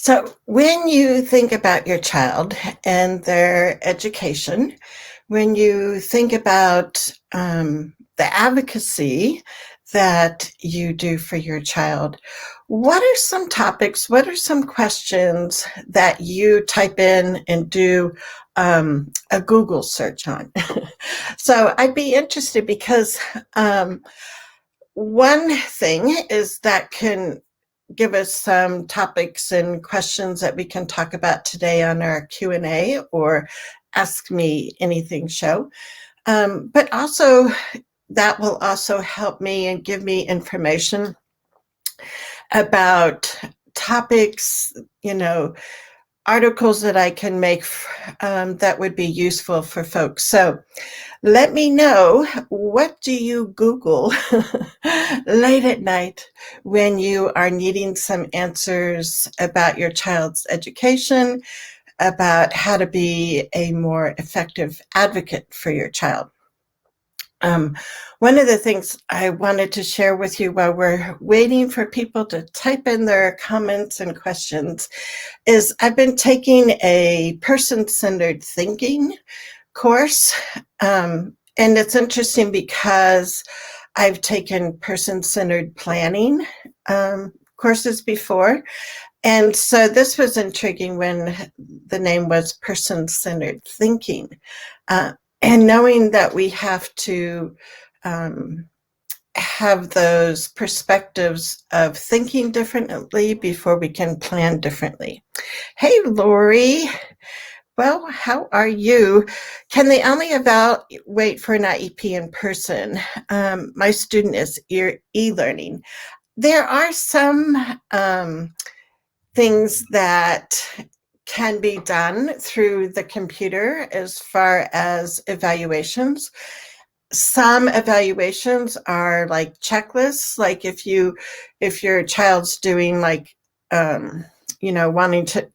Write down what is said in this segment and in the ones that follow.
So, when you think about your child and their education, when you think about the advocacy that you do for your child, what are some topics, what are some questions that you type in and do a Google search on? So, I'd be interested because one thing is that can give us some topics and questions that we can talk about today on our Q&A or Ask Me Anything show. But also that will also help me and give me information about topics, articles that I can make that would be useful for folks. So let me know, what do you Google late at night when you are needing some answers about your child's education, about how to be a more effective advocate for your child? One of the things I wanted to share with you while we're waiting for people to type in their comments and questions is I've been taking a person-centered thinking course. And it's interesting because I've taken person-centered planning courses before. And so this was intriguing when the name was person-centered thinking. And knowing that we have to have those perspectives of thinking differently before we can plan differently. Hey, Lori. Well, how are you? Can they only evaluate for an IEP in person? My student is e-learning. There are some things that can be done through the computer as far as evaluations. Some evaluations are like checklists, like if your child's doing wanting to,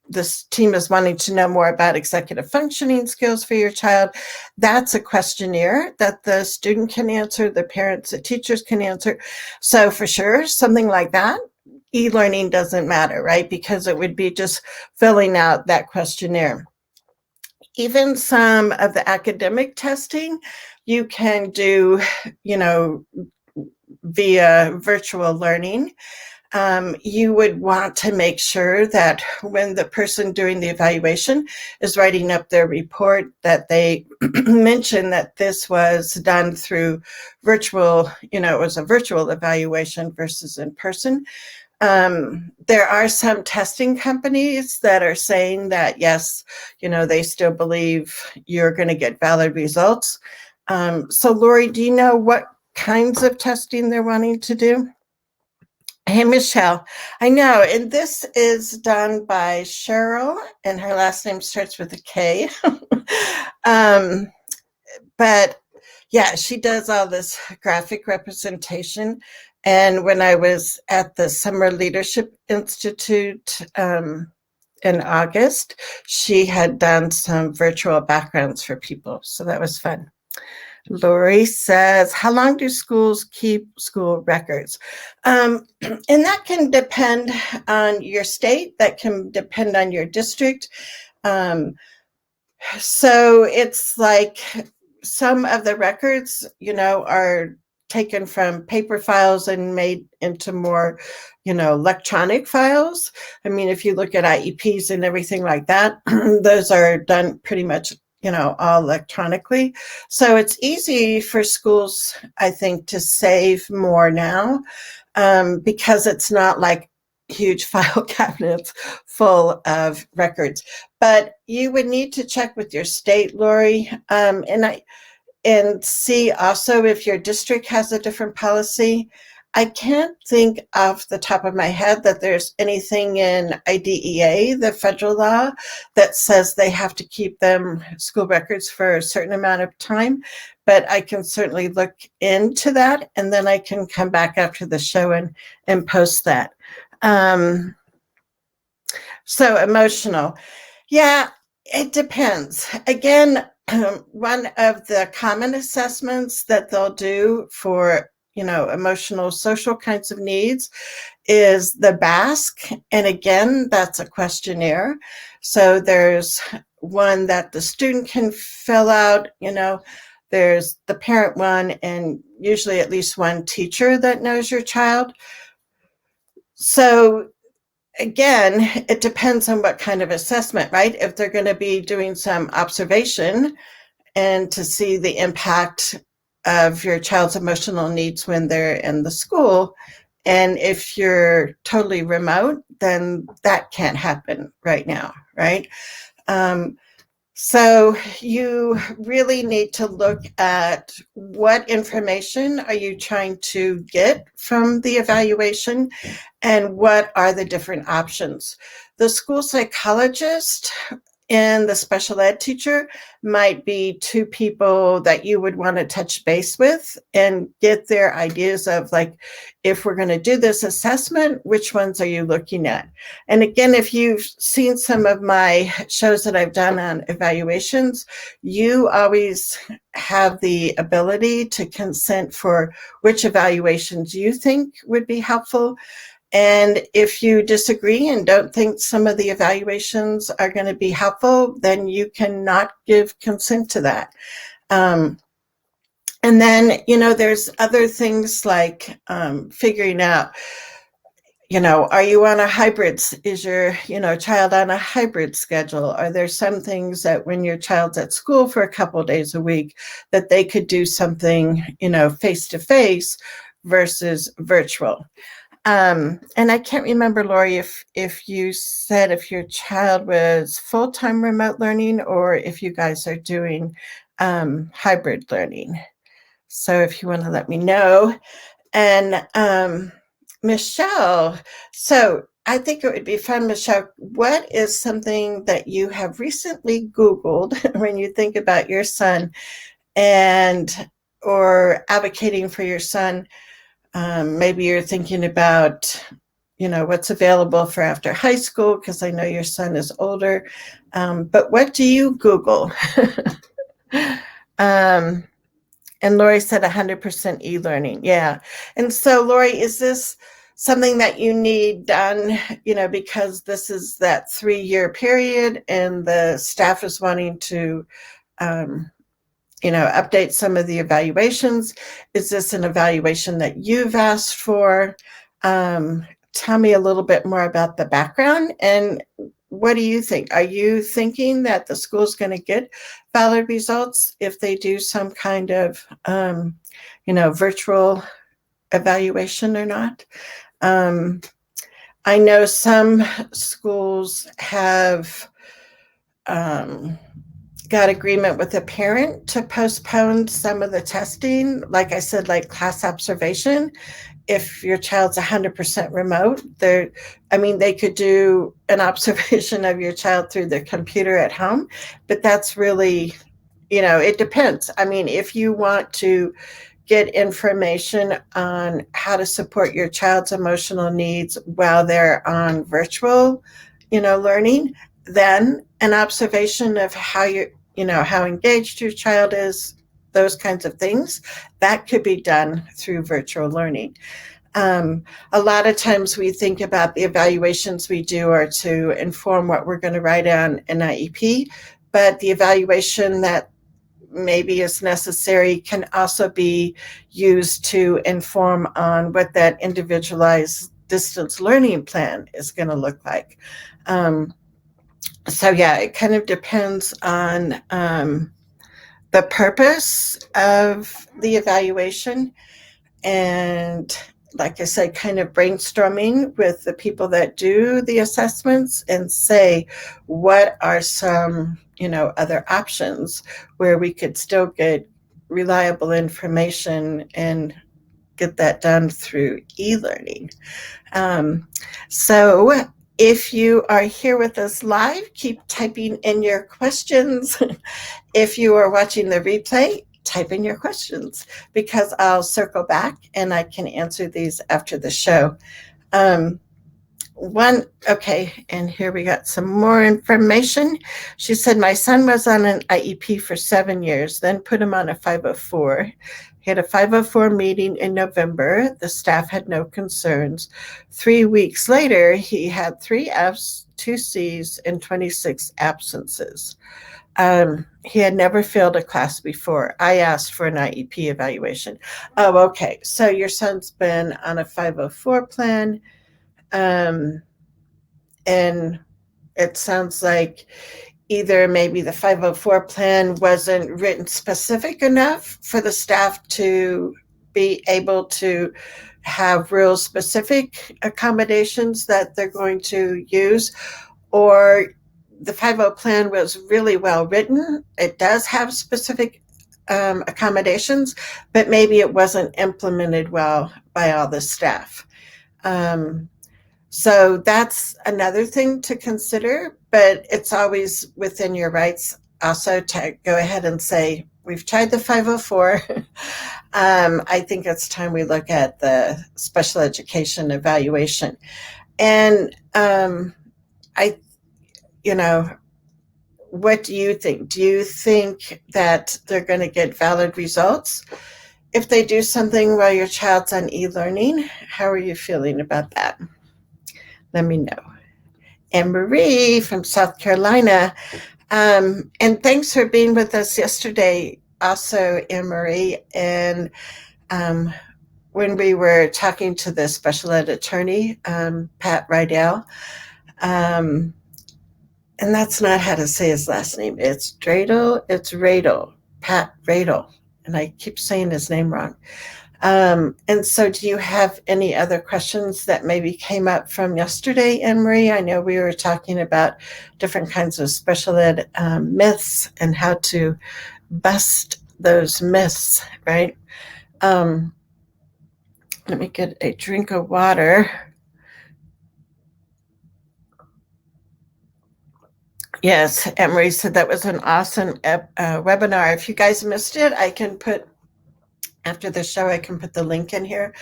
this team is wanting to know more about executive functioning skills for your child, that's a questionnaire that the student can answer, the parents, the teachers can answer. So for sure, something like that. E-learning doesn't matter, right? Because it would be just filling out that questionnaire. Even some of the academic testing you can do, via virtual learning. You would want to make sure that when the person doing the evaluation is writing up their report, that they mention that this was done through virtual, it was a virtual evaluation versus in person. There are some testing companies that are saying that, yes, they still believe you're going to get valid results. So Lori, do you know what kinds of testing they're wanting to do? Hey, Michelle, I know, and this is done by Cheryl, and her last name starts with a K. But yeah, she does all this graphic representation. And when I was at the Summer Leadership Institute in August, she had done some virtual backgrounds for people. So that was fun. Lori says, how long do schools keep school records? And that can depend on your state, that can depend on your district. So it's like some of the records, are taken from paper files and made into more, electronic files. I mean, if you look at IEPs and everything like that, those are done pretty much all electronically. So it's easy for schools, I think, to save more now because it's not like huge file cabinets full of records. But you would need to check with your state, Lori, and see also if your district has a different policy. I can't think off the top of my head that there's anything in IDEA, the federal law, that says they have to keep them school records for a certain amount of time, but I can certainly look into that, and then I can come back after the show and post that. So emotional. Yeah, it depends. Again, one of the common assessments that they'll do for emotional, social kinds of needs is the BASC. And again, that's a questionnaire. So there's one that the student can fill out, there's the parent one, and usually at least one teacher that knows your child. So again, it depends on what kind of assessment, right? If they're going to be doing some observation and to see the impact of your child's emotional needs when they're in the school. And if you're totally remote, then that can't happen right now, right? So you really need to look at what information are you trying to get from the evaluation and what are the different options. The school psychologist and the special ed teacher might be two people that you would want to touch base with and get their ideas of, like, if we're going to do this assessment, which ones are you looking at? And again, if you've seen some of my shows that I've done on evaluations, you always have the ability to consent for which evaluations you think would be helpful. And if you disagree and don't think some of the evaluations are going to be helpful, then you cannot give consent to that. And then, there's other things like figuring out, are you on a hybrid? Is your, child on a hybrid schedule? Are there some things that when your child's at school for a couple of days a week that they could do something, face-to-face versus virtual? And I can't remember, Lori, if you said if your child was full-time remote learning or if you guys are doing hybrid learning. So if you want to let me know. And Michelle, so I think it would be fun, Michelle, what is something that you have recently Googled when you think about your son or advocating for your son? Maybe you're thinking about, what's available for after high school, because I know your son is older. But what do you Google? And Lori said 100% e-learning. Yeah. And so, Lori, is this something that you need done, because this is that 3-year period and the staff is wanting to update some of the evaluations? Is this an evaluation that you've asked for? Tell me a little bit more about the background, and what do you think? Are you thinking that the school's going to get valid results if they do some kind of, virtual evaluation or not? I know some schools have got agreement with the parent to postpone some of the testing. Like I said, like class observation. If your child's 100% remote, they could do an observation of your child through the computer at home, but that's really, it depends. If you want to get information on how to support your child's emotional needs while they're on virtual, learning, then an observation of how how engaged your child is, those kinds of things, that could be done through virtual learning. A lot of times we think about the evaluations we do are to inform what we're going to write on an IEP, but the evaluation that maybe is necessary can also be used to inform on what that individualized distance learning plan is going to look like. So yeah, it kind of depends on the purpose of the evaluation, and like I said, kind of brainstorming with the people that do the assessments and say, what are some, other options where we could still get reliable information and get that done through e-learning. So if you are here with us live, keep typing in your questions. If you are watching the replay, type in your questions, because I'll circle back and I can answer these after the show. Okay, and here we got some more information. She said, my son was on an IEP for 7 years, then put him on a 504. He had a 504 meeting in November. The staff had no concerns. 3 weeks later, he had 3 Fs, 2 Cs, and 26 absences. He had never failed a class before. I asked for an IEP evaluation. Oh, okay. So your son's been on a 504 plan, and it sounds like either maybe the 504 plan wasn't written specific enough for the staff to be able to have real specific accommodations that they're going to use, or the 50 plan was really well written. It does have specific accommodations, but maybe it wasn't implemented well by all the staff. So that's another thing to consider, but it's always within your rights also to go ahead and say, we've tried the 504. I think it's time we look at the special education evaluation. And what do you think? Do you think that they're going to get valid results if they do something while your child's on e-learning? How are you feeling about that? Let me know. And Marie from South Carolina. And thanks for being with us yesterday also, Anne-Marie. And when we were talking to the special ed attorney, Pat Rydell, and that's not how to say his last name. It's Dreidel. It's Radel. Pat Radel. And I keep saying his name wrong. And so do you have any other questions that maybe came up from yesterday, Anne-Marie? I know we were talking about different kinds of special ed myths and how to bust those myths, right? Let me get a drink of water. Yes, Anne-Marie said that was an awesome webinar. If you guys missed it, I can put, after the show, I can put the link in here.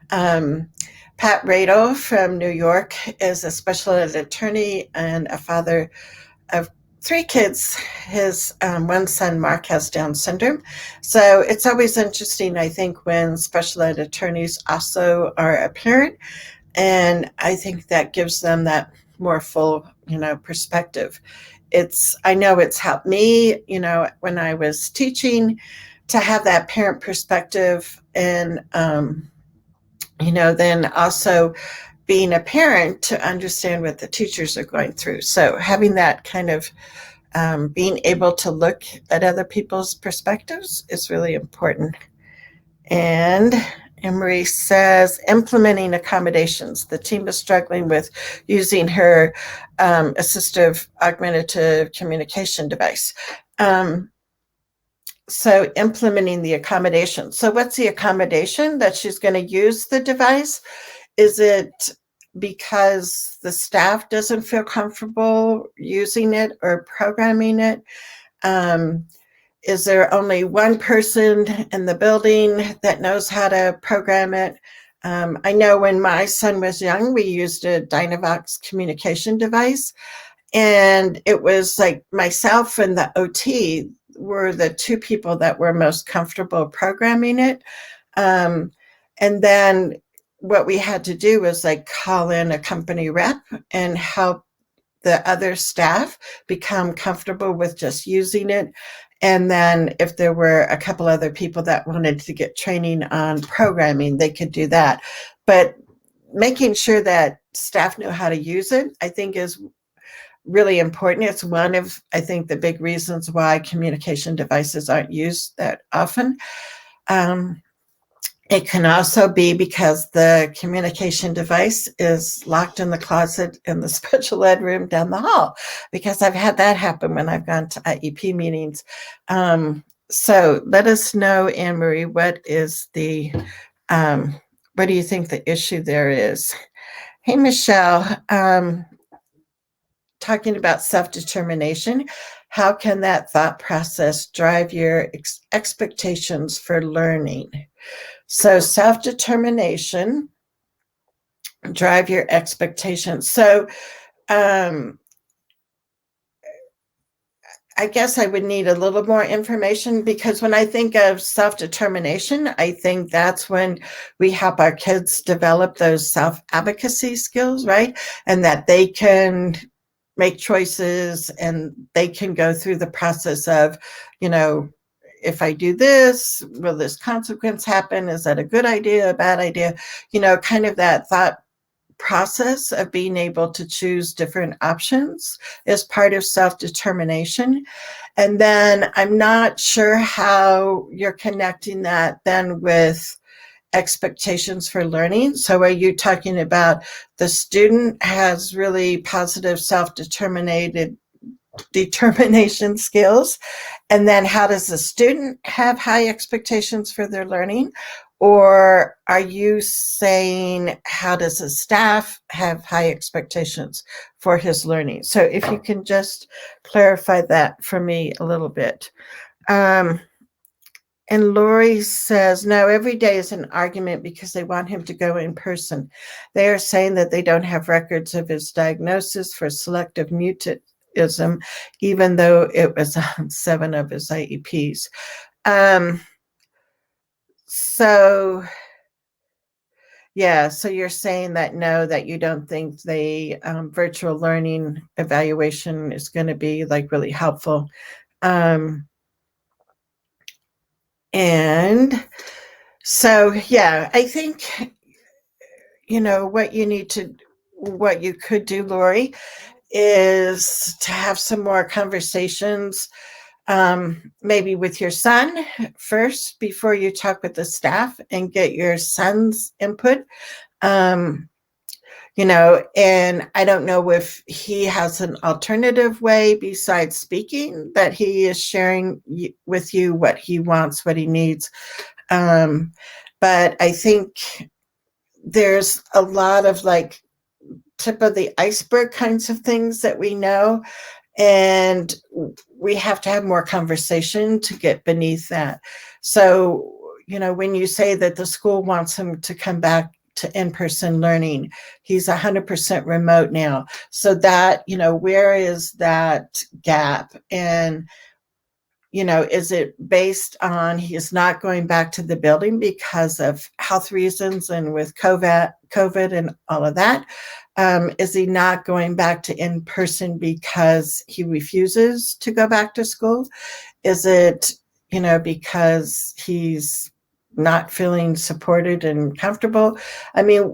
Pat Rado from New York is a special ed attorney and a father of 3 kids. His one son, Mark, has Down syndrome. So it's always interesting, I think, when special ed attorneys also are a parent. And I think that gives them that more full, perspective. I know it's helped me, when I was teaching, to have that parent perspective, and then also being a parent to understand what the teachers are going through. So having that kind of being able to look at other people's perspectives is really important. And Emery says, implementing accommodations. The team is struggling with using her assistive augmentative communication device. So implementing the accommodation. So what's the accommodation that she's going to use the device? Is it because the staff doesn't feel comfortable using it or programming it? Is there only one person in the building that knows how to program it? I know when my son was young, we used a Dynavox communication device, and it was like myself and the OT were the 2 people that were most comfortable programming it. And then what we had to do was like call in a company rep and help the other staff become comfortable with just using it. And then if there were a couple other people that wanted to get training on programming, they could do that. But making sure that staff know how to use it, I think, is really important. It's one of, I think, the big reasons why communication devices aren't used that often. It can also be because the communication device is locked in the closet in the special ed room down the hall, because I've had that happen when I've gone to IEP meetings. So let us know, Anne-Marie, what do you think the issue there is? Hey, Michelle, talking about self-determination, how can that thought process drive your expectations for learning? So self-determination, drive your expectations. So I I guess I would need a little more information, because when I think of self-determination, I think that's when we help our kids develop those self-advocacy skills, right? And that they can make choices and they can go through the process of, you know, if I do this, will this consequence happen? Is that a good idea, a bad idea? Kind of that thought process of being able to choose different options is part of self-determination. And then I'm not sure how you're connecting that then with expectations for learning. So are you talking about the student has really positive determination skills, and then how does the student have high expectations for their learning? Or are you saying, how does the staff have high expectations for his learning? So if you can just clarify that for me a little bit. And Lori says, no, every day is an argument because they want him to go in person. They are saying that they don't have records of his diagnosis for selective mutism, even though it was on 7 of his IEPs. So you're saying that no, that you don't think the virtual learning evaluation is going to be like really helpful. And so, I think, what you could do, Lori, is to have some more conversations, maybe with your son first before you talk with the staff, and get your son's input. And I don't know if he has an alternative way besides speaking that he is sharing with you what he wants, what he needs. But I think there's a lot of like tip of the iceberg kinds of things that we know, and we have to have more conversation to get beneath that. So, when you say that the school wants him to come back to in-person learning, he's 100% remote now. So that, where is that gap? And is it based on he is not going back to the building because of health reasons and with COVID and all of that? Is he not going back to in person because he refuses to go back to school? Is it, because he's not feeling supported and comfortable? I mean,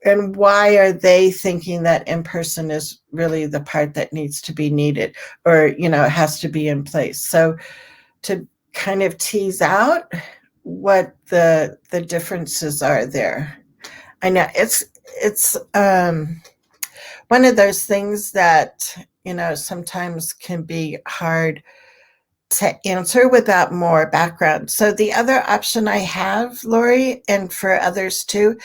and why are they thinking that in person is really the part that needs to be needed, or it has to be in place? So to kind of tease out what the differences are there. I know it's one of those things that sometimes can be hard to answer without more background. So the other option I have, Lori, and for others too,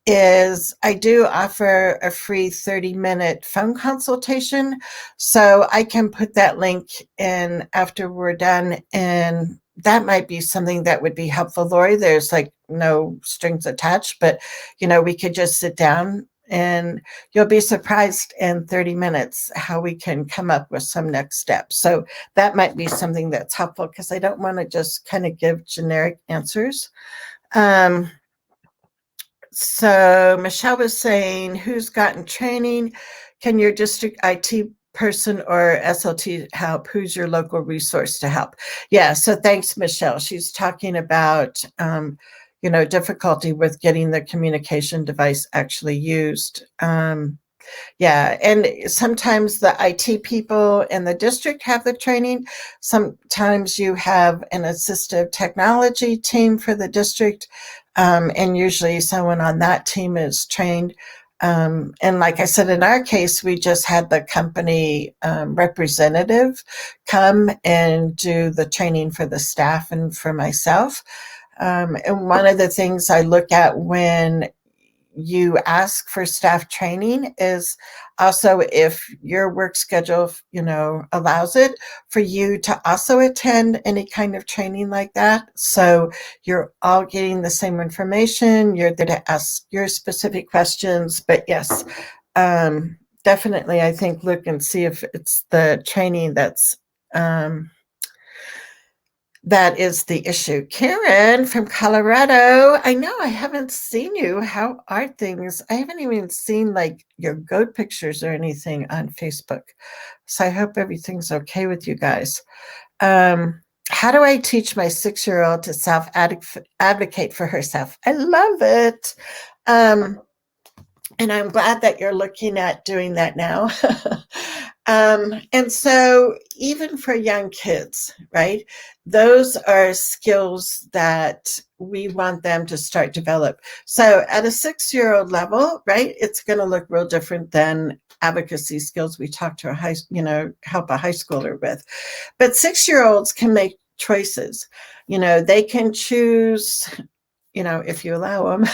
is I do offer a free 30-minute phone consultation. So I can put that link in after we're done, and that might be something that would be helpful, Lori. There's like no strings attached, but we could just sit down, and you'll be surprised in 30 minutes how we can come up with some next steps. So that might be something that's helpful, because I don't want to just kind of give generic answers. So Michelle was saying, who's gotten training? Can your district IT person or SLT help? Who's your local resource to help? Yeah, so thanks, Michelle. She's talking about, difficulty with getting the communication device actually used. And sometimes the IT people in the district have the training. Sometimes you have an assistive technology team for the district, and usually someone on that team is trained. And like I said, in our case, we just had the company representative come and do the training for the staff and for myself. And one of the things I look at when you ask for staff training is also, if your work schedule, allows it, for you to also attend any kind of training like that. So you're all getting the same information. You're there to ask your specific questions. But yes, definitely, I think look and see if it's the training that's that is the issue. Karen from Colorado, I know I haven't seen you. How are things? I haven't even seen like your goat pictures or anything on Facebook. So I hope everything's okay with you guys. How do I teach my 6-year-old to self-advocate for herself? I love it. And I'm glad that you're looking at doing that now. And so even for young kids, right, those are skills that we want them to start develop. So at a 6-year-old level, right, it's going to look real different than advocacy skills we talk to help a high schooler with. But 6-year-olds can make choices. They can choose, if you allow them,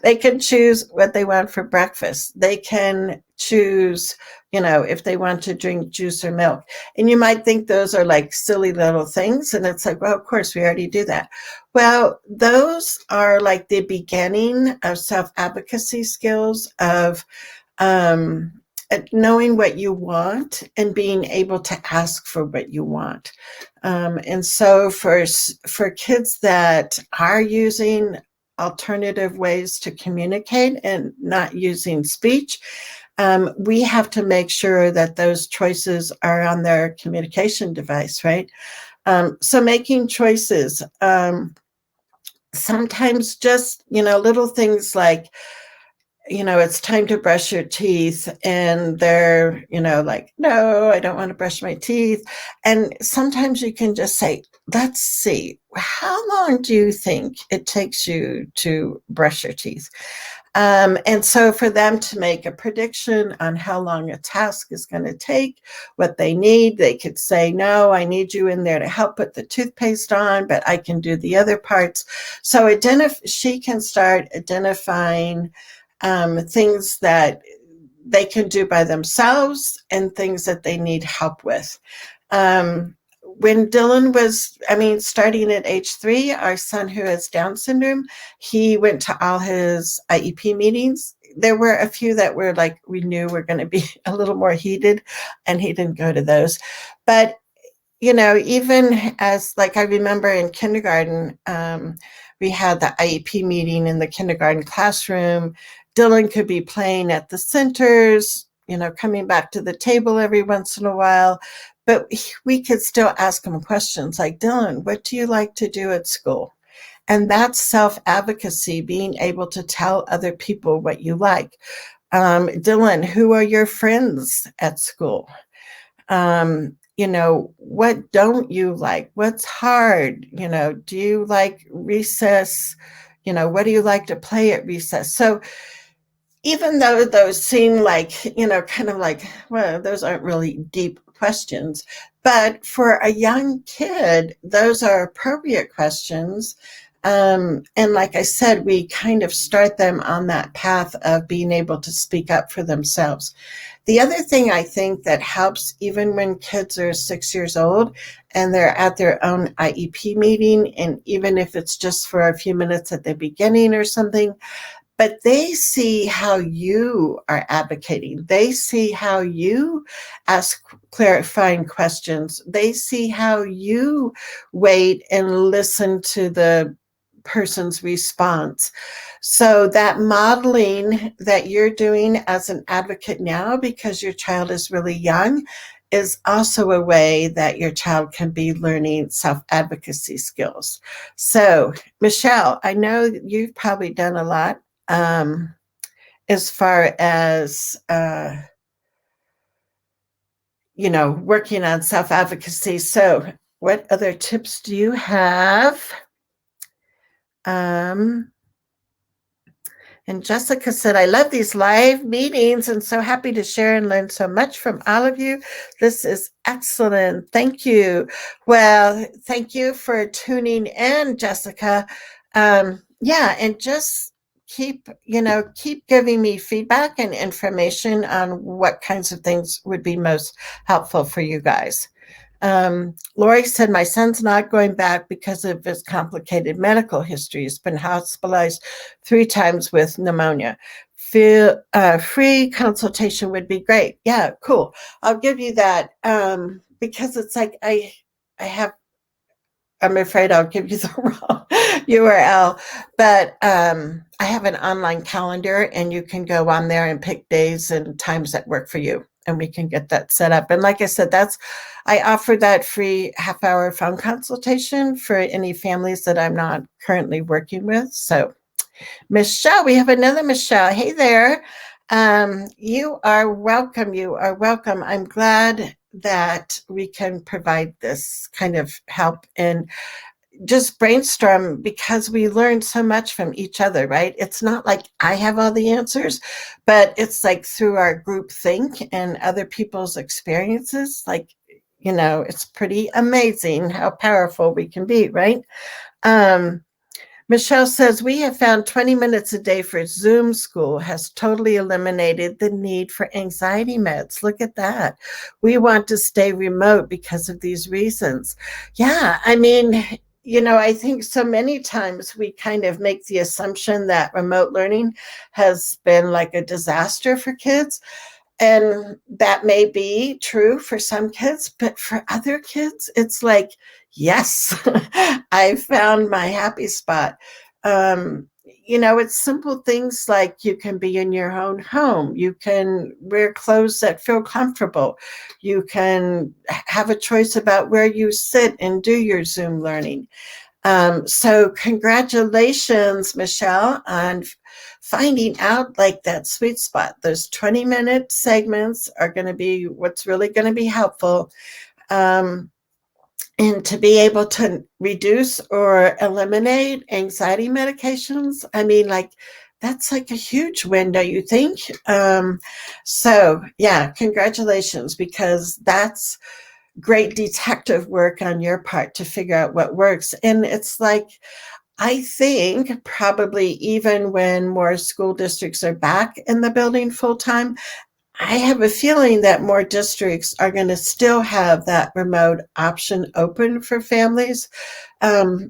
they can choose what they want for breakfast. They can choose, if they want to drink juice or milk. And you might think those are like silly little things. And it's like, well, of course, we already do that. Well, those are like the beginning of self-advocacy skills of knowing what you want and being able to ask for what you want. And so for kids that are using alternative ways to communicate and not using speech, we have to make sure that those choices are on their communication device, right? So making choices, sometimes just, little things like, it's time to brush your teeth, and they're, like, no, I don't want to brush my teeth. And sometimes you can just say, let's see, how long do you think it takes you to brush your teeth? And so for them to make a prediction on how long a task is going to take, what they need, they could say, no, I need you in there to help put the toothpaste on, but I can do the other parts. So she can start identifying things that they can do by themselves and things that they need help with. When Dylan was, starting at age 3, our son who has Down syndrome, he went to all his IEP meetings. There were a few that were like, we knew were going to be a little more heated, and he didn't go to those. But even as, like, I remember in kindergarten, we had the IEP meeting in the kindergarten classroom. Dylan could be playing at the centers, coming back to the table every once in a while, but we could still ask him questions like, Dylan, what do you like to do at school? And that's self-advocacy, being able to tell other people what you like. Dylan, who are your friends at school? What don't you like? What's hard? Do you like recess? What do you like to play at recess? So even though those seem like, kind of like, well, those aren't really deep questions, but for a young kid, those are appropriate questions. And like I said, we kind of start them on that path of being able to speak up for themselves. The other thing I think that helps, even when kids are 6 years old and they're at their own IEP meeting, and even if it's just for a few minutes at the beginning or something, but they see how you are advocating. They see how you ask clarifying questions. They see how you wait and listen to the person's response. So that modeling that you're doing as an advocate now, because your child is really young, is also a way that your child can be learning self-advocacy skills. So, Michelle, I know you've probably done a lot as far as, working on self-advocacy. So what other tips do you have? And Jessica said, I love these live meetings and so happy to share and learn so much from all of you. This is excellent. Thank you. Well, thank you for tuning in, Jessica. And just keep giving me feedback and information on what kinds of things would be most helpful for you guys. Lori said, my son's not going back because of his complicated medical history. He's been hospitalized 3 times with pneumonia. Free consultation would be great. Yeah, cool. I'll give you that because it's like I have, I'm afraid I'll give you the wrong URL, but I have an online calendar, and you can go on there and pick days and times that work for you, and we can get that set up. And like I said, I offer that free half-hour phone consultation for any families that I'm not currently working with. So, Michelle, we have another Michelle. Hey there. You are welcome. You are welcome. I'm glad that we can provide this kind of help and just brainstorm, because we learn so much from each other, right? It's not like I have all the answers, but it's like through our group think and other people's experiences, like, it's pretty amazing how powerful we can be, right? Um, Michelle says, we have found 20 minutes a day for Zoom school has totally eliminated the need for anxiety meds. Look at that. We want to stay remote because of these reasons. Yeah, I mean, I think so many times we kind of make the assumption that remote learning has been like a disaster for kids. And that may be true for some kids, but for other kids, it's like, yes, I found my happy spot. It's simple things like you can be in your own home. You can wear clothes that feel comfortable. You can have a choice about where you sit and do your Zoom learning. So congratulations, Michelle, on finding out like that sweet spot. Those 20-minute segments are going to be what's really going to be helpful. And to be able to reduce or eliminate anxiety medications, I mean, like, that's like a huge win, don't you think? So yeah, congratulations, because that's great detective work on your part to figure out what works. And it's like, I think probably even when more school districts are back in the building full time, I have a feeling that more districts are going to still have that remote option open for families,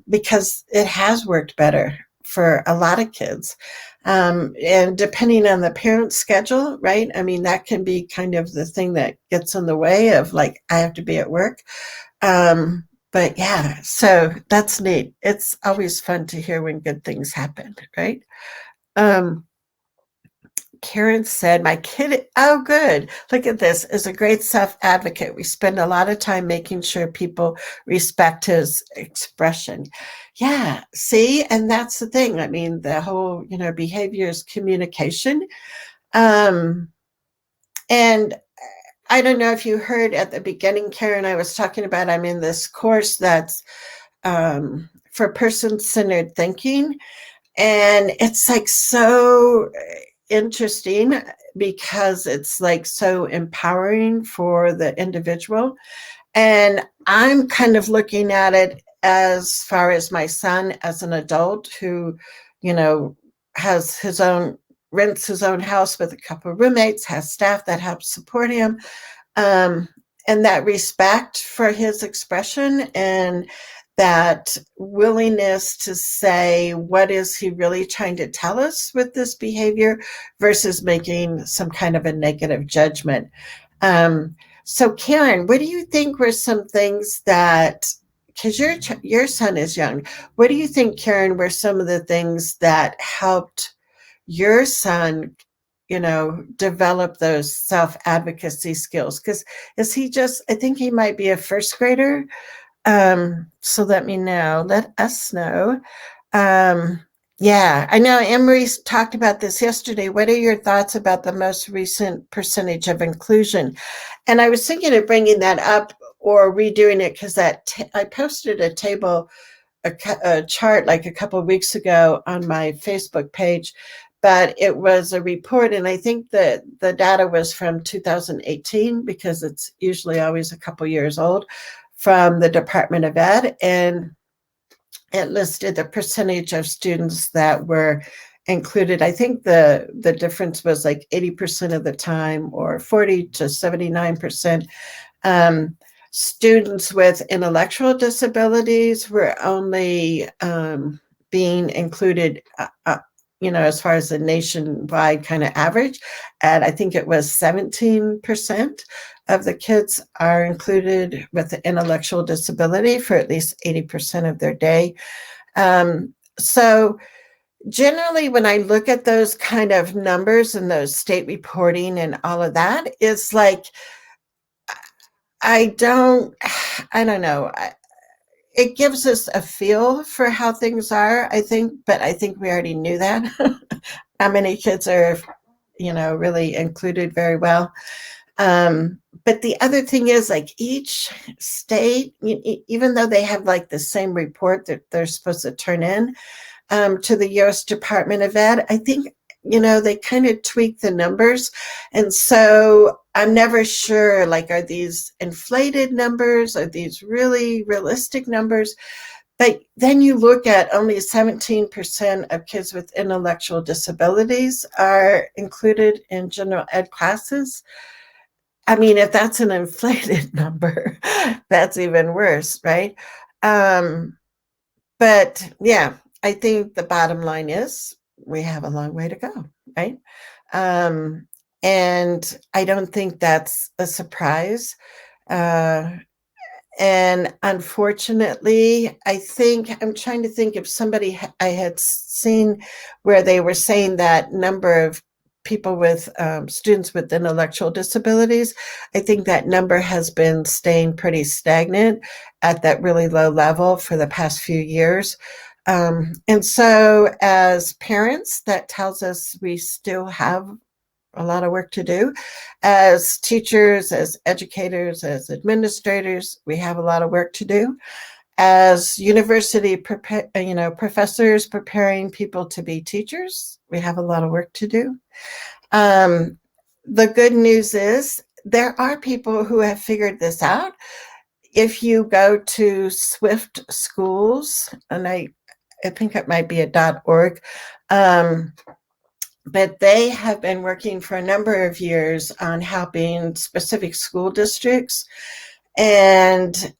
because it has worked better for a lot of kids. And depending on the parent's schedule, right? I mean, that can be kind of the thing that gets in the way of like, I have to be at work. But yeah, so that's neat. It's always fun to hear when good things happen, right? Um, Karen said, my kid, oh, good. Look at this, is a great self advocate. We spend a lot of time making sure people respect his expression. Yeah, see, and that's the thing. I mean, the whole, behavior is communication. Um, and I don't know if you heard at the beginning, Karen, I was talking about I'm in this course that's for person-centered thinking. And it's like so interesting because it's like so empowering for the individual. And I'm kind of looking at it as far as my son as an adult who, has rents his own house with a couple of roommates, has staff that help support him. Um, and that respect for his expression and that willingness to say, what is he really trying to tell us with this behavior versus making some kind of a negative judgment. So Karen, what do you think were some things that, because your son is young, what do you think, Karen, were some of the things that helped your son, develop those self-advocacy skills? Because is he just, I think he might be a first grader. So let us know. Um, yeah, I know Emery talked about this yesterday. What are your thoughts about the most recent percentage of inclusion? And I was thinking of bringing that up or redoing it because I posted a table, a chart like a couple of weeks ago on my Facebook page, but it was a report, and I think that the data was from 2018 because it's usually always a couple years old, from the Department of Ed, and it listed the percentage of students that were included. I think the difference was like 80% of the time or 40 to 79%. Students with intellectual disabilities were only being included as far as the nationwide kind of average. And I think it was 17% of the kids are included with an intellectual disability for at least 80% of their day. So generally, when I look at those kind of numbers and those state reporting and all of that, it's like, I don't know. It gives us a feel for how things are, I think, but I think we already knew that. How many kids are, really included very well. But the other thing is, like, each state, even though they have like the same report that they're supposed to turn in to the U.S. Department of Ed, I think, they kind of tweak the numbers. And so I'm never sure, like, are these inflated numbers? Are these really realistic numbers? But then you look at only 17% of kids with intellectual disabilities are included in general ed classes. I mean, if that's an inflated number, that's even worse, right? But yeah, I think the bottom line is we have a long way to go, right? And I don't think that's a surprise. And unfortunately, I think I'm trying to think if somebody I had seen where they were saying that number of people with students with intellectual disabilities, I think that number has been staying pretty stagnant at that really low level for the past few years. And so as parents, that tells us we still have a lot of work to do. As teachers, as educators, as administrators, we have a lot of work to do. As university professors preparing people to be teachers, we have a lot of work to do. The good news is there are people who have figured this out. If you go to Swift Schools, and I think it might be a .org, but they have been working for a number of years on helping specific school districts. And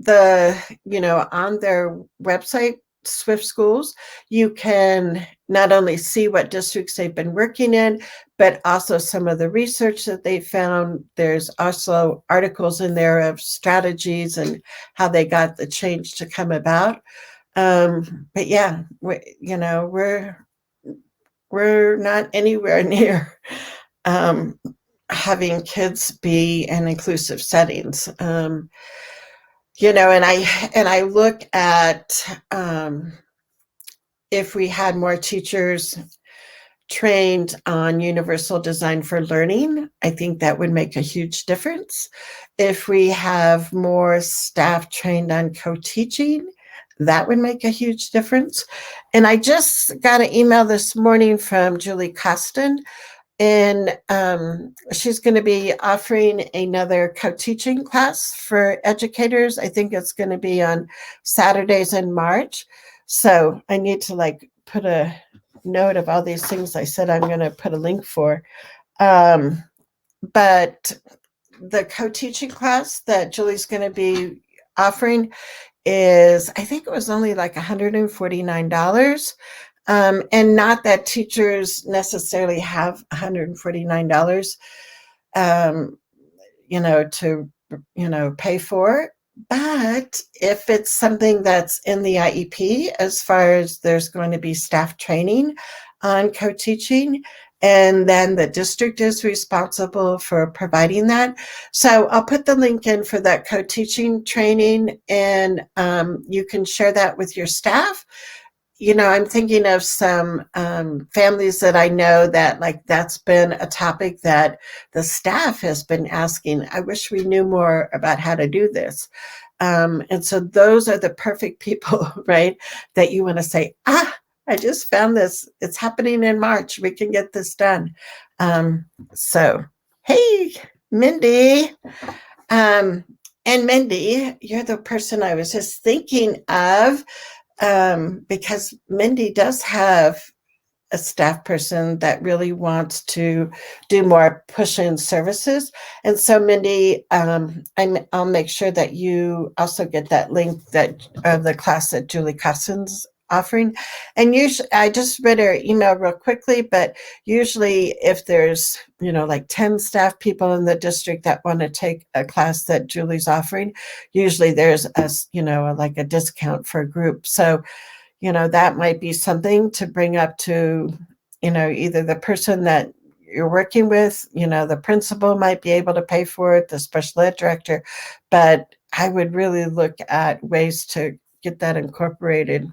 on their website, Swift Schools, you can not only see what districts they've been working in, but also some of the research that they found. There's also articles in there of strategies and how they got the change to come about. But yeah, we're not anywhere near having kids be in inclusive settings. And I look at if we had more teachers trained on universal design for learning, I think that would make a huge difference. If we have more staff trained on co-teaching, that would make a huge difference. And I just got an email this morning from Julie Costin, and she's going to be offering another co-teaching class for educators. I think it's going to be on Saturdays in March. So I need to put a note of all these things I said I'm going to put a link for. But the co-teaching class that Julie's going to be offering is, I think it was only like $149. And not that teachers necessarily have $149, to pay for. But if it's something that's in the IEP, as far as there's going to be staff training on co-teaching, and then the district is responsible for providing that. So I'll put the link in for that co-teaching training, and you can share that with your staff. I'm thinking of some families that I know that that's been a topic that the staff has been asking. I wish we knew more about how to do this. And so those are the perfect people, right? That you want to say, I just found this. It's happening in March. We can get this done. So, hey, Mindy. And Mindy, you're the person I was just thinking of. Because Mindy does have a staff person that really wants to do more push-in services. And so Mindy, I'll make sure that you also get that link of the class that Julie Cossins offering. And usually, I just read her email real quickly, but usually if there's, like 10 staff people in the district that want to take a class that Julie's offering, usually there's like a discount for a group. So, that might be something to bring up to, either the person that you're working with, the principal might be able to pay for it, the special ed director, but I would really look at ways to get that incorporated.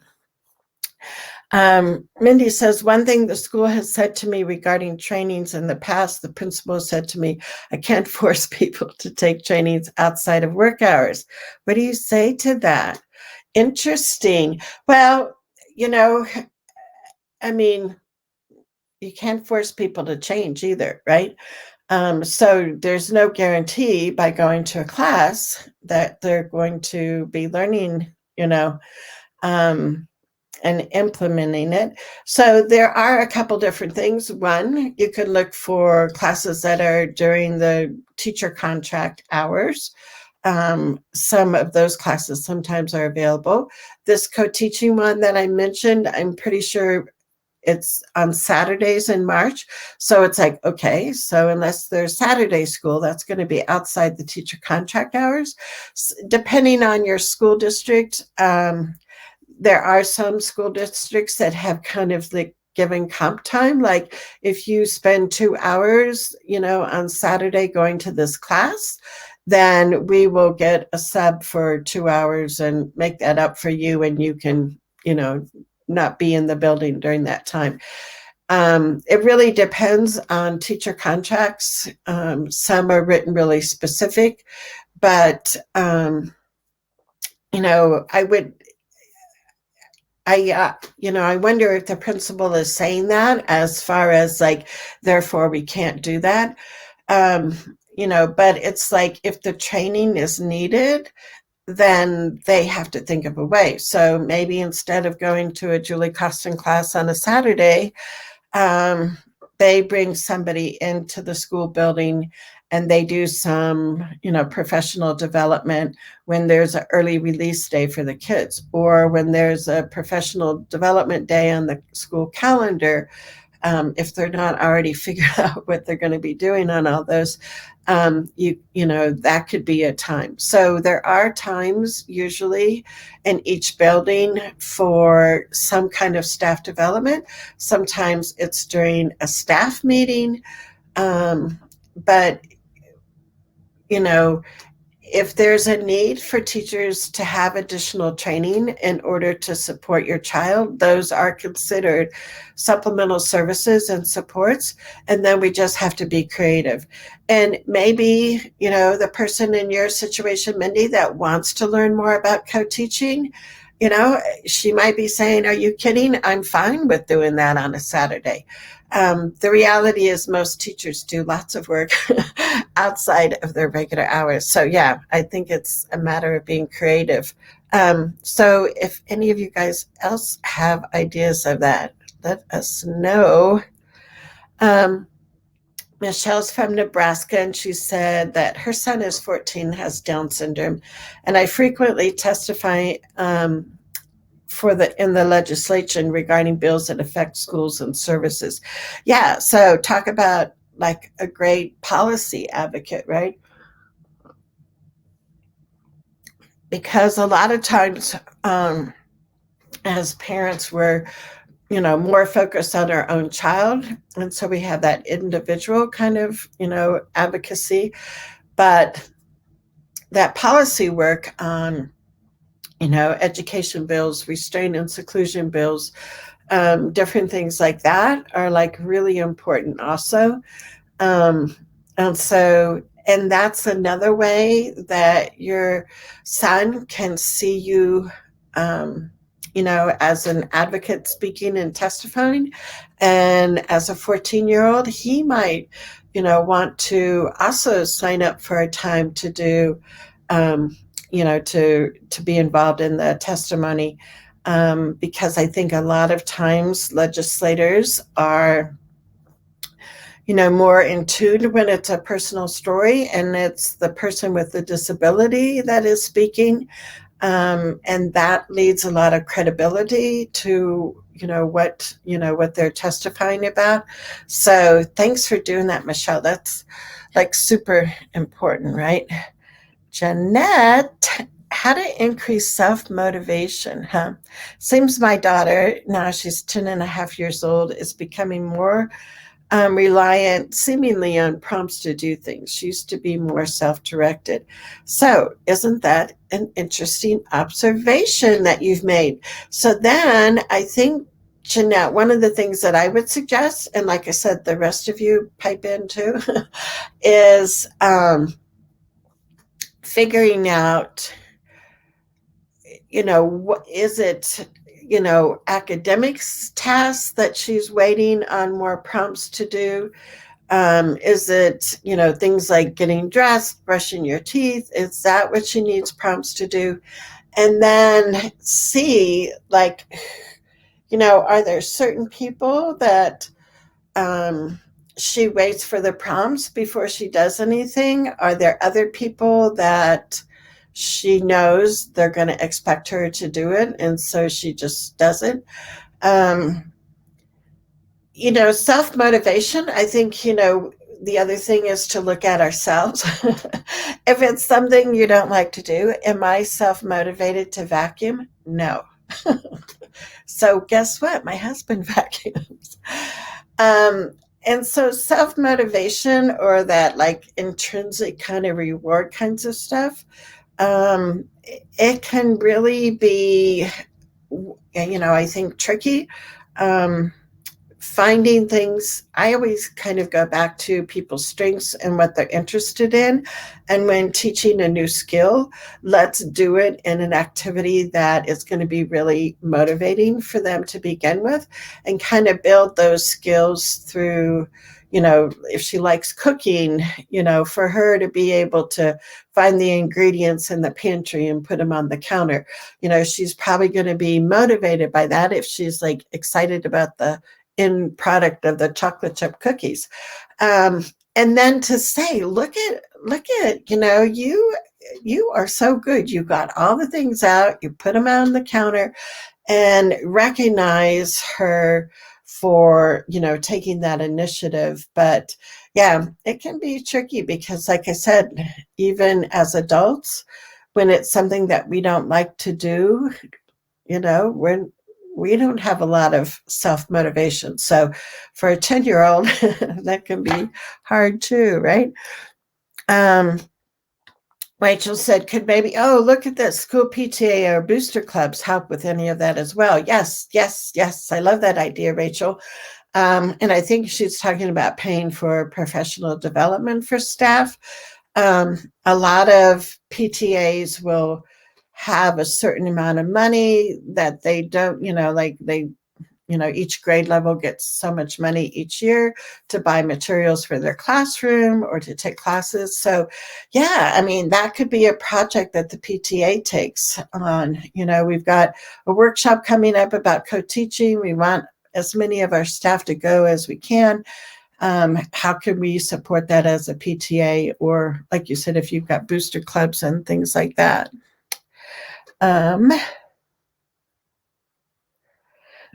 Mindy says, one thing the school has said to me regarding trainings in the past, the principal said to me, I can't force people to take trainings outside of work hours. What do you say to that? Interesting. Well, I mean, you can't force people to change either, right? So there's no guarantee by going to a class that they're going to be learning, and implementing it. So there are a couple different things. One, you could look for classes that are during the teacher contract hours. Some of those classes sometimes are available. This co-teaching one that I mentioned, I'm pretty sure it's on Saturdays in March. So it's like, okay, so unless there's Saturday school, that's going to be outside the teacher contract hours. Depending on your school district, there are some school districts that have kind of like given comp time. Like if you spend 2 hours, on Saturday going to this class, then we will get a sub for 2 hours and make that up for you. And you can, not be in the building during that time. It really depends on teacher contracts. Some are written really specific, but, I wonder if the principal is saying that as far as like, therefore we can't do that. But it's like, if the training is needed, then they have to think of a way. So maybe instead of going to a Julie Costin class on a Saturday, they bring somebody into the school building and they do some, professional development when there's an early release day for the kids, or when there's a professional development day on the school calendar. If they're not already figured out what they're going to be doing on all those, that could be a time. So there are times usually in each building for some kind of staff development. Sometimes it's during a staff meeting, but if there's a need for teachers to have additional training in order to support your child, those are considered supplemental services and supports. And then we just have to be creative. And maybe, the person in your situation, Mindy, that wants to learn more about co-teaching, she might be saying, are you kidding? I'm fine with doing that on a Saturday. The reality is most teachers do lots of work outside of their regular hours. So yeah, I think it's a matter of being creative. So if any of you guys else have ideas of that, let us know. Michelle's from Nebraska, and she said that her son is 14, has Down syndrome, and I frequently testify in the legislation regarding bills that affect schools and services. Yeah, so talk about like a great policy advocate, right? Because a lot of times, as parents, we're more focused on our own child, and so we have that individual kind of advocacy, but that policy work on education bills, restraint and seclusion bills, different things like that are like really important also. And that's another way that your son can see you, as an advocate speaking and testifying. And as a 14-year-old, he might, want to also sign up for a time to do, to be involved in the testimony. Because I think a lot of times legislators are, more in tune when it's a personal story and it's the person with the disability that is speaking. And that leads a lot of credibility to what they're testifying about. So thanks for doing that, Michelle. That's like super important, right? Jeanette, how to increase self-motivation, huh? Seems my daughter, now she's 10 and a half years old, is becoming more reliant seemingly on prompts to do things. She used to be more self directed. So, isn't that an interesting observation that you've made? So, then I think, Jeanette, one of the things that I would suggest, and like I said, the rest of you pipe in too, is figuring out, what is it? Academics tasks that she's waiting on more prompts to do. Is it, things like getting dressed, brushing your teeth? Is that what she needs prompts to do? And then see, like, are there certain people that she waits for the prompts before she does anything? Are there other people that she knows they're going to expect her to do it, and so she just does it? Um, Self motivation, I think, the other thing is to look at ourselves. If it's something you don't like to do, am I self motivated to vacuum? No. So, guess what? My husband vacuums. Um, and so, self motivation or that like intrinsic kind of reward kinds of stuff, it can really be, I think tricky. Um, Finding things, I always kind of go back to people's strengths and what they're interested in. And when teaching a new skill, let's do it in an activity that is going to be really motivating for them to begin with, and kind of build those skills through, if she likes cooking, for her to be able to find the ingredients in the pantry and put them on the counter. She's probably going to be motivated by that if she's like excited about the end product of the chocolate chip cookies. And then to say, look at, you are so good. You got all the things out, you put them on the counter, and recognize her for, taking that initiative. But yeah, it can be tricky because, like I said, even as adults, when it's something that we don't like to do, we don't have a lot of self motivation. So for a 10-year-old, that can be hard too, right? Um, Rachel said, could maybe, oh, look at this, school PTA or booster clubs help with any of that as well? Yes, yes, yes. I love that idea, Rachel. And I think she's talking about paying for professional development for staff. A lot of PTAs will have a certain amount of money that they don't, each grade level gets so much money each year to buy materials for their classroom or to take classes. So, yeah, I mean, that could be a project that the PTA takes on. We've got a workshop coming up about co-teaching. We want as many of our staff to go as we can. How can we support that as a PTA? Or, like you said, if you've got booster clubs and things like that.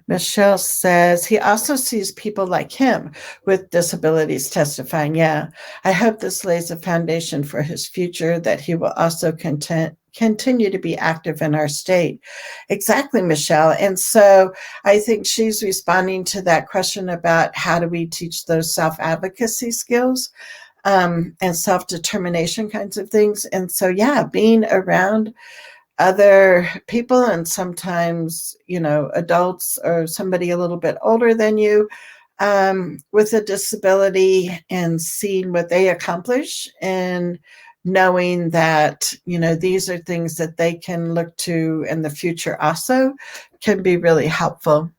Michelle says he also sees people like him with disabilities testifying. Yeah, I hope this lays a foundation for his future, that he will also continue to be active in our state. Exactly, Michelle. And so I think she's responding to that question about how do we teach those self-advocacy skills and self-determination kinds of things. And so, yeah, being around other people, and sometimes adults or somebody a little bit older than you with a disability, and seeing what they accomplish, and knowing that these are things that they can look to in the future also, can be really helpful.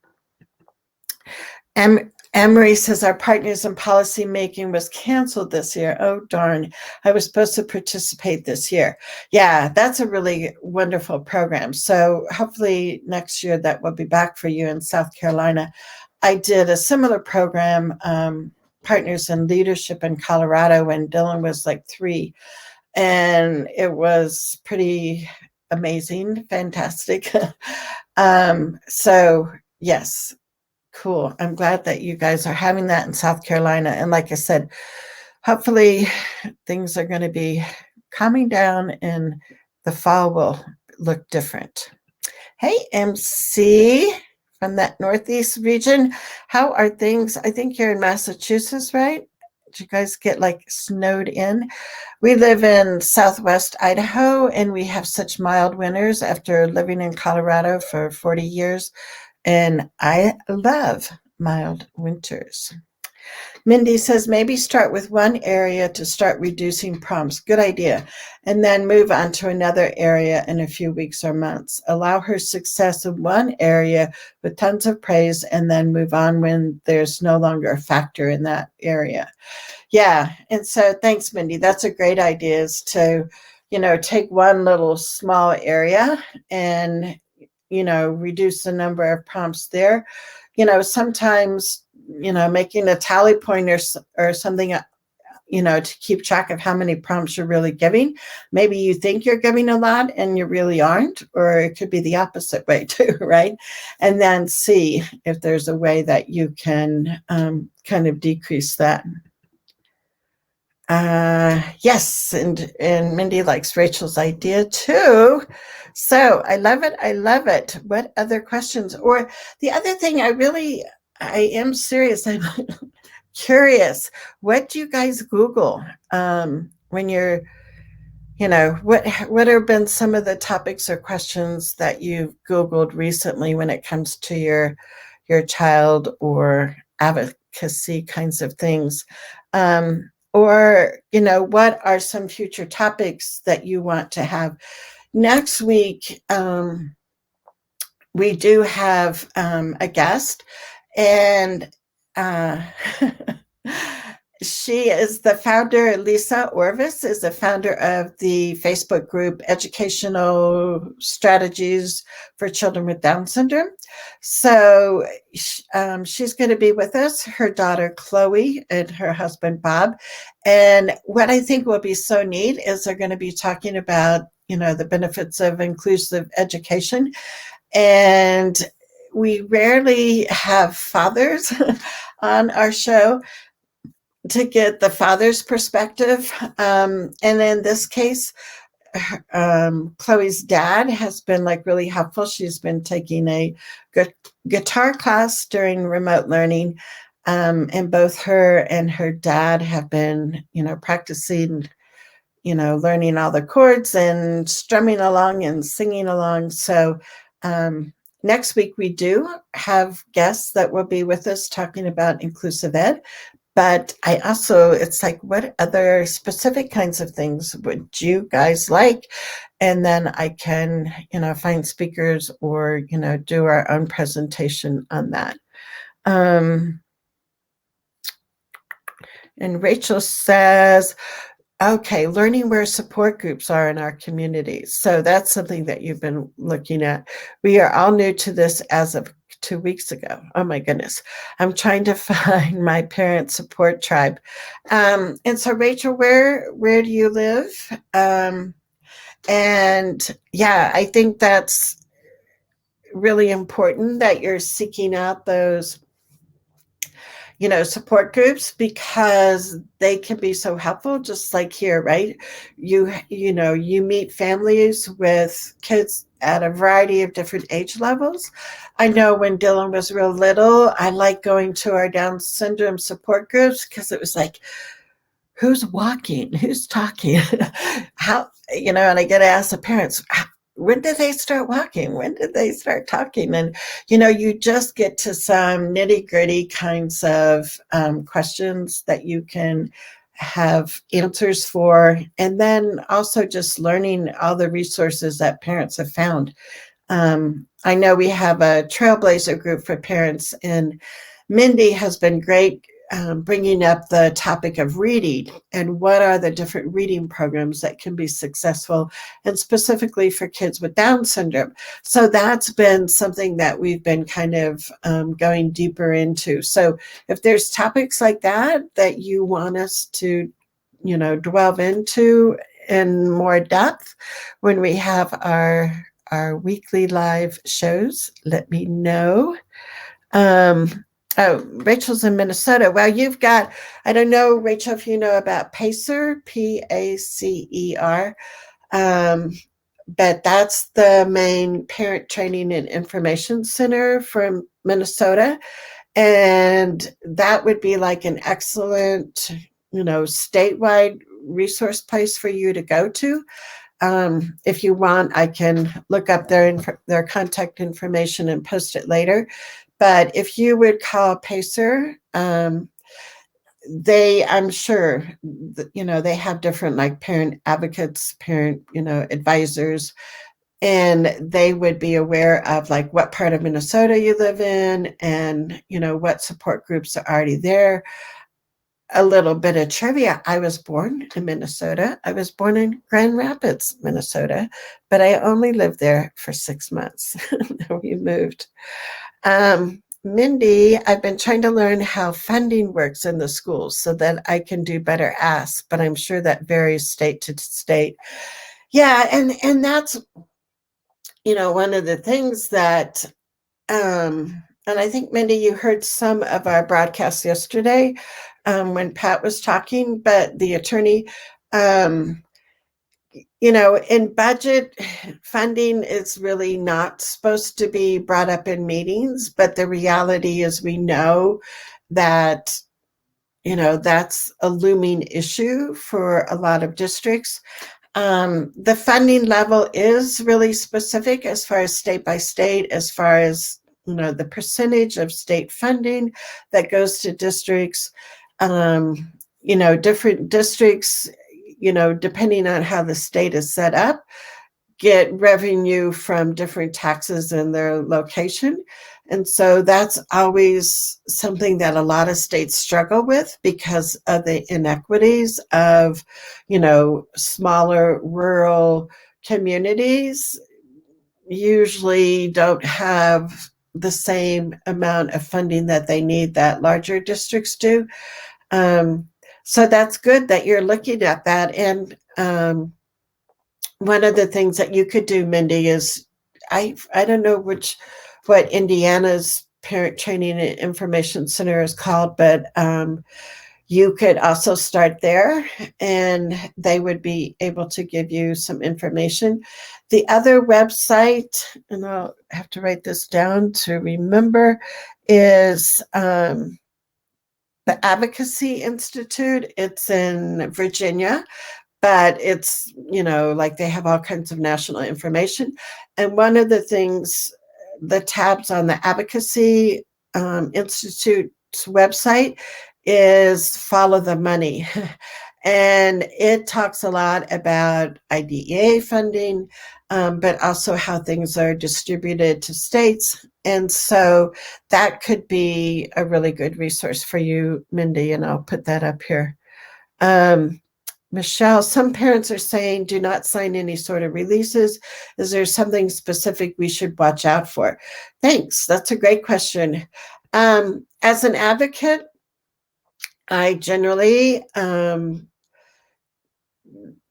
Emery says our Partners in Policymaking was canceled this year. Oh, darn. I was supposed to participate this year. Yeah, that's a really wonderful program. So hopefully next year that will be back for you in South Carolina. I did a similar program, Partners in Leadership in Colorado, when Dylan was like 3. And it was pretty amazing, fantastic. So yes, cool. I'm glad that you guys are having that in South Carolina. And like I said, hopefully things are going to be calming down and the fall will look different. Hey, MC from that Northeast region. How are things? I think you're in Massachusetts, right? Did you guys get like snowed in? We live in Southwest Idaho and we have such mild winters after living in Colorado for 40 years. And I love mild winters. Mindy says maybe start with one area to start reducing prompts. Good idea. And then move on to another area in a few weeks or months. Allow her success in one area with tons of praise and then move on when there's no longer a factor in that area. Yeah. And so thanks, Mindy. That's a great idea, is to, take one little small area and, reduce the number of prompts there. Sometimes, making a tally point or something, to keep track of how many prompts you're really giving. Maybe you think you're giving a lot and you really aren't, or it could be the opposite way too, right? And then see if there's a way that you can kind of decrease that. Yes, and Mindy likes Rachel's idea too. So I love it. I love it. What other questions? Or the other thing, I am serious. I'm curious. What do you guys Google when you're, what have been some of the topics or questions that you've Googled recently when it comes to your child or advocacy kinds of things? Or, what are some future topics that you want to have? Next week, we do have a guest, and she is the founder. Lisa Orvis is the founder of the Facebook group Educational Strategies for Children with Down Syndrome. So she's going to be with us, her daughter Chloe and her husband Bob. And what I think will be so neat is they're going to be talking about, the benefits of inclusive education. And we rarely have fathers on our show to get the father's perspective. And in this case, Chloe's dad has been really helpful. She's been taking a guitar class during remote learning. And both her and her dad have been, practicing, learning all the chords and strumming along and singing along. So next week we do have guests that will be with us talking about inclusive ed. But it's like, what other specific kinds of things would you guys like? And then I can, find speakers or, do our own presentation on that. And Rachel says, okay, learning where support groups are in our communities. So that's something that you've been looking at. We are all new to this as of 2 weeks ago. Oh my goodness. I'm trying to find my parent support tribe. And so Rachel, where do you live? And yeah, I think that's really important that you're seeking out those support groups, because they can be so helpful, just like here, right? You meet families with kids at a variety of different age levels. I know when Dylan was real little, I liked going to our Down syndrome support groups because it was like, who's walking? Who's talking? How, and I get to ask the parents, when did they start walking? When did they start talking? And, you just get to some nitty gritty kinds of questions that you can have answers for. And then also just learning all the resources that parents have found. I know we have a Trailblazer group for parents, and Mindy has been great bringing up the topic of reading and what are the different reading programs that can be successful, and specifically for kids with Down syndrome. So that's been something that we've been kind of going deeper into. So if there's topics like that you want us to, delve into in more depth when we have our weekly live shows. Let me know. Oh, Rachel's in Minnesota. Well, you've got, I don't know, Rachel, if you know about PACER, PACER, but that's the main Parent Training and Information Center from Minnesota. And that would be like an excellent, statewide resource place for you to go to. If you want, I can look up their contact information and post it later. But if you would call PACER, I'm sure, they have different like parent advocates, parent, advisors, and they would be aware of like what part of Minnesota you live in and, what support groups are already there. A little bit of trivia. I was born in Minnesota. I was born in Grand Rapids, Minnesota, but I only lived there for 6 months. Then we moved. Mindy, I've been trying to learn how funding works in the schools so that I can do better asks, but I'm sure that varies state to state. Yeah, and that's, one of the things that, and I think, Mindy, you heard some of our broadcasts yesterday when Pat was talking, but the attorney, in budget, funding is really not supposed to be brought up in meetings, but the reality is we know that, that's a looming issue for a lot of districts. The funding level is really specific as far as state by state, as far as, the percentage of state funding that goes to districts. Different districts, depending on how the state is set up, get revenue from different taxes in their location. And so that's always something that a lot of states struggle with because of the inequities of, smaller rural communities usually don't have the same amount of funding that they need that larger districts do. So that's good that you're looking at that. And one of the things that you could do, Mindy, is I don't know what Indiana's Parent Training and Information Center is called, but you could also start there and they would be able to give you some information. The other website, and I'll have to write this down to remember, is the Advocacy Institute. It's in Virginia, but it's, like they have all kinds of national information. And one of the things, the tabs on the Advocacy Institute's website is Follow the Money. And it talks a lot about IDEA funding, but also how things are distributed to states. And so that could be a really good resource for you, Mindy, and I'll put that up here. Michelle, some parents are saying do not sign any sort of releases. Is there something specific we should watch out for? Thanks. That's a great question. As an advocate, I generally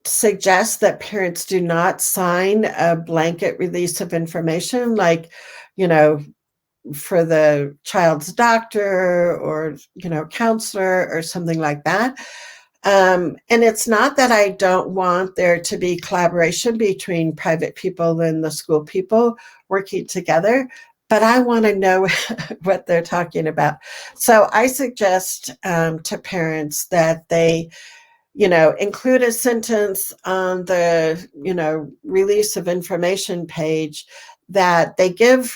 suggest that parents do not sign a blanket release of information, like, for the child's doctor or, counselor or something like that. And it's not that I don't want there to be collaboration between private people and the school people working together, but I want to know what they're talking about. So I suggest to parents that they, include a sentence on the, release of information page that they give,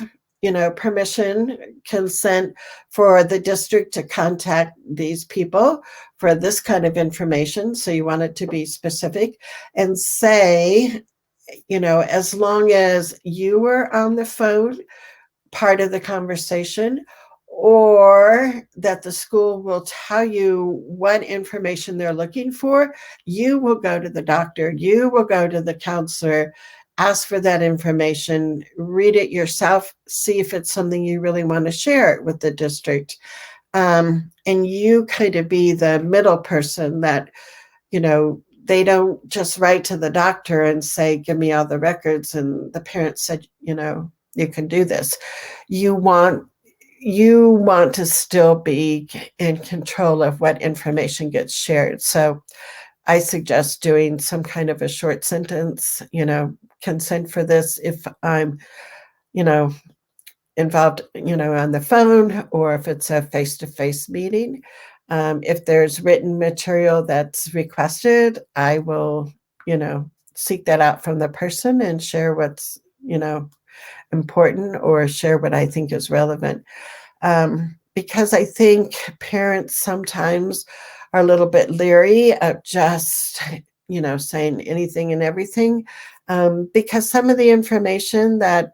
permission, consent for the district to contact these people for this kind of information. So you want it to be specific and say, as long as you were on the phone, part of the conversation, or that the school will tell you what information they're looking for, you will go to the doctor, you will go to the counselor, ask for that information, read it yourself, see if it's something you really want to share with the district. And you kind of be the middle person that, they don't just write to the doctor and say, give me all the records, and the parent said, you can do this. You want to still be in control of what information gets shared. So I suggest doing some kind of a short sentence, consent for this if I'm, involved, on the phone, or if it's a face-to-face meeting. If there's written material that's requested, I will, seek that out from the person and share what's, important, or share what I think is relevant. Because I think parents sometimes are a little bit leery of just, saying anything and everything, because some of the information that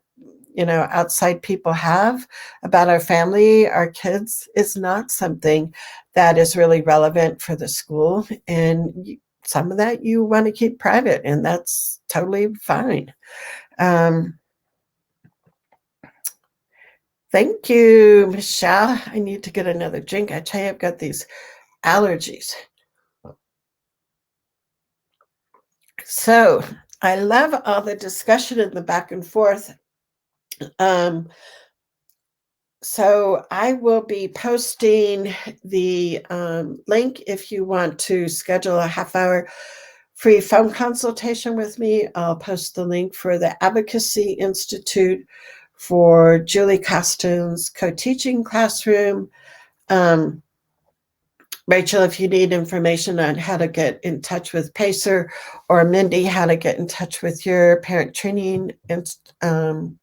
outside people have about our family, our kids, is not something that is really relevant for the school. And some of that you want to keep private, and that's totally fine. Thank you, Michelle. I need to get another drink. I tell you, I've got these allergies. So I love all the discussion in the back and forth. So I will be posting the link if you want to schedule a half-hour free phone consultation with me. I'll post the link for the Advocacy Institute, for Julie Costin's co-teaching classroom. Rachel, if you need information on how to get in touch with Pacer, or Mindy, how to get in touch with your parent training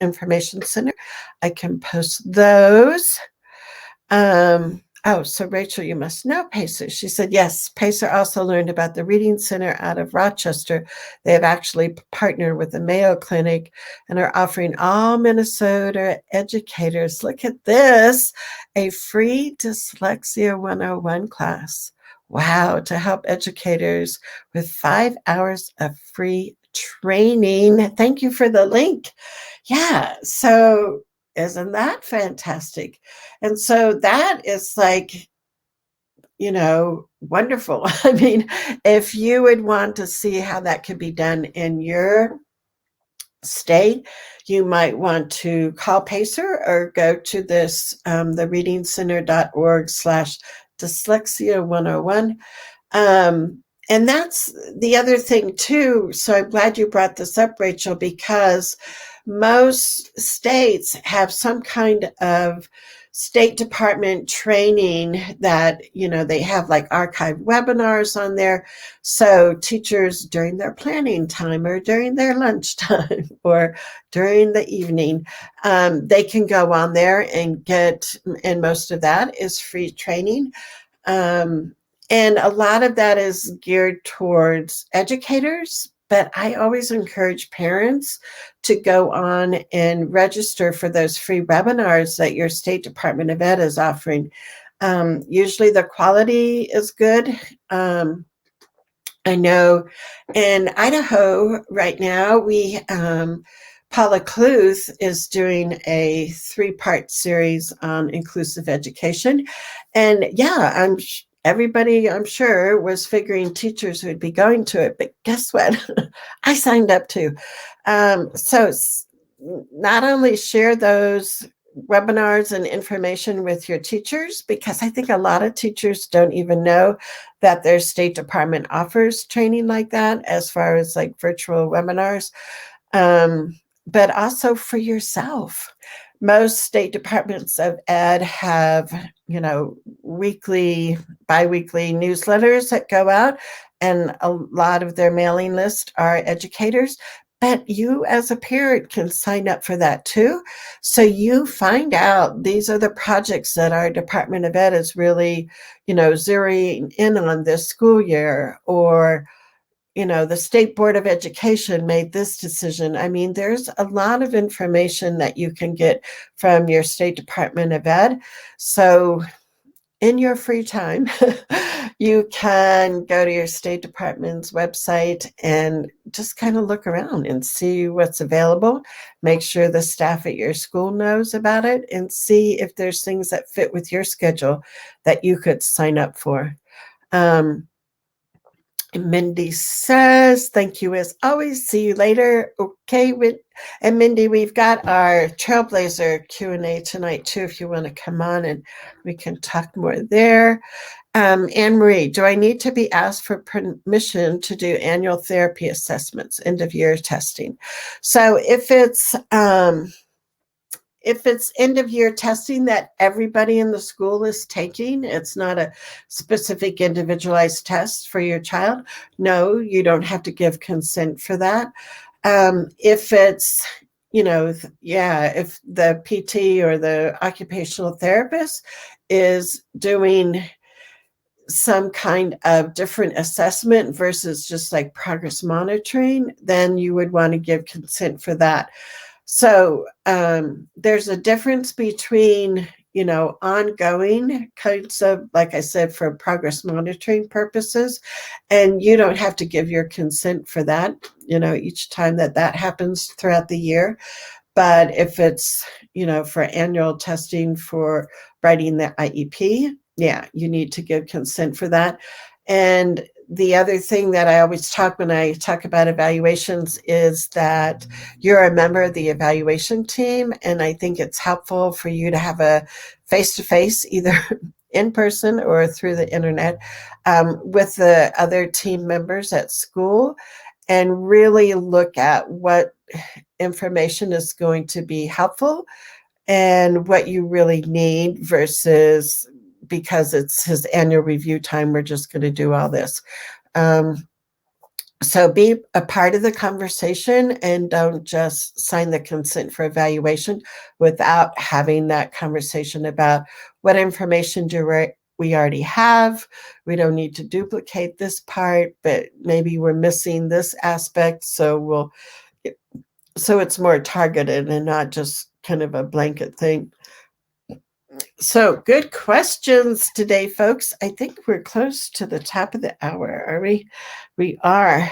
information center, I can post those. So Rachel, you must know Pacer. She said, yes, Pacer also learned about the Reading Center out of Rochester. They have actually partnered with the Mayo Clinic and are offering all Minnesota educators, look at this, a free Dyslexia 101 class. Wow, to help educators with 5 hours of free training. Thank you for the link. Yeah, so isn't that fantastic? And so that is like, wonderful. I mean, if you would want to see how that could be done in your state, you might want to call Pacer or go to this, the readingcenter.org/dyslexia 101. And that's the other thing too. So I'm glad you brought this up, Rachel, because most states have some kind of State Department training that, they have like archived webinars on there. So teachers during their planning time, or during their lunchtime, or during the evening, they can go on there and get, and most of that is free training. And a lot of that is geared towards educators, but I always encourage parents to go on and register for those free webinars that your State Department of Ed is offering. Usually the quality is good. I know in Idaho right now, Paula Cluth is doing a 3-part series on inclusive education. And yeah, everybody, I'm sure, was figuring teachers would be going to it, but guess what? I signed up too. So not only share those webinars and information with your teachers, because I think a lot of teachers don't even know that their State Department offers training like that, as far as like virtual webinars, but also for yourself. Most state departments of ed have, weekly, biweekly newsletters that go out, and a lot of their mailing list are educators. But you as a parent can sign up for that too. So you find out these are the projects that our Department of Ed is really, zeroing in on this school year, or the State Board of Education made this decision. I mean, there's a lot of information that you can get from your State Department of Ed. So in your free time, you can go to your State Department's website and just kind of look around and see what's available. Make sure the staff at your school knows about it, and see if there's things that fit with your schedule that you could sign up for. And Mindy says, thank you as always. See you later. Okay. And Mindy, we've got our Trailblazer Q&A tonight too, if you want to come on and we can talk more there. Anne Marie, do I need to be asked for permission to do annual therapy assessments, end of year testing? So if it's end of year testing that everybody in the school is taking, it's not a specific individualized test for your child, no, you don't have to give consent for that. If it's, if the PT or the occupational therapist is doing some kind of different assessment versus just like progress monitoring, then you would want to give consent for that. So there's a difference between, ongoing kinds of, like I said, for progress monitoring purposes, and you don't have to give your consent for that, each time that happens throughout the year. But if it's, for annual testing for writing the IEP, yeah, you need to give consent for that. And the other thing that I always talk when I talk about evaluations is that you're a member of the evaluation team. And I think it's helpful for you to have a face-to-face, either in person or through the internet, with the other team members at school, and really look at what information is going to be helpful and what you really need versus because it's his annual review time, we're just going to do all this. So be a part of the conversation and don't just sign the consent for evaluation without having that conversation about what information do we already have. We don't need to duplicate this part, but maybe we're missing this aspect. So it's more targeted and not just kind of a blanket thing. So good questions today, folks. I think we're close to the top of the hour, are we? We are.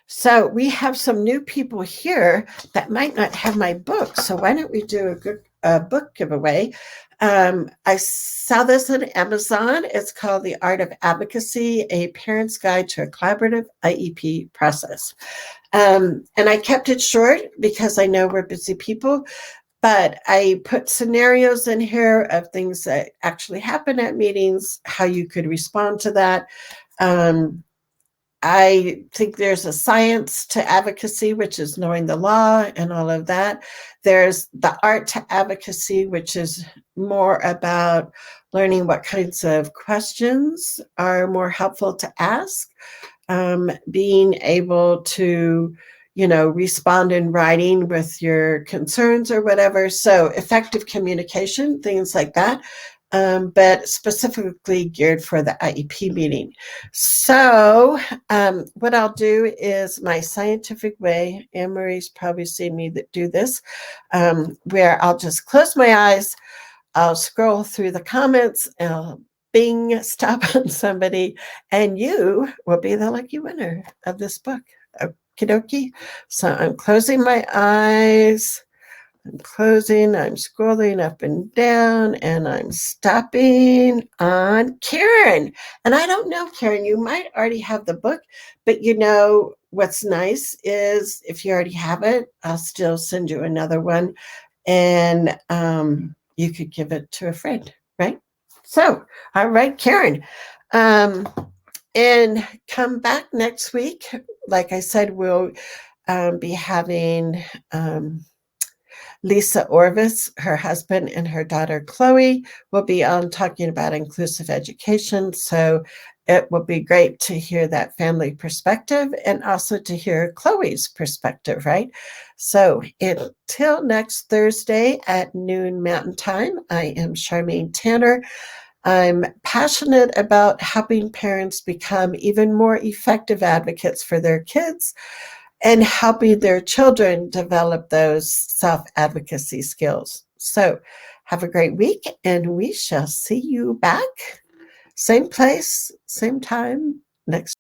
So we have some new people here that might not have my book. So why don't we do a good book giveaway? I saw this on Amazon. It's called The Art of Advocacy, A Parent's Guide to a Collaborative IEP Process. And I kept it short because I know we're busy people, but I put scenarios in here of things that actually happen at meetings, how you could respond to that. I think there's a science to advocacy, which is knowing the law and all of that. There's the art to advocacy, which is more about learning what kinds of questions are more helpful to ask, being able to, respond in writing with your concerns or whatever. So effective communication, things like that. But specifically geared for the IEP meeting. So what I'll do is my scientific way, Anne-Marie's probably seen me do this, where I'll just close my eyes, I'll scroll through the comments, and I'll stop on somebody, and you will be the lucky winner of this book. Okie dokie. So I'm closing my eyes. I'm closing, I'm scrolling up and down, and I'm stopping on Karen. And I don't know, Karen, you might already have the book, but what's nice is if you already have it, I'll still send you another one, and you could give it to a friend, right? So, all right, Karen. And come back next week. Like I said, we'll be having Lisa Orvis, her husband, and her daughter Chloe will be on talking about inclusive education. So it will be great to hear that family perspective and also to hear Chloe's perspective, right? So until next Thursday at noon Mountain Time, I am Charmaine Tanner. I'm passionate about helping parents become even more effective advocates for their kids and helping their children develop those self-advocacy skills. So have a great week, and we shall see you back, same place, same time next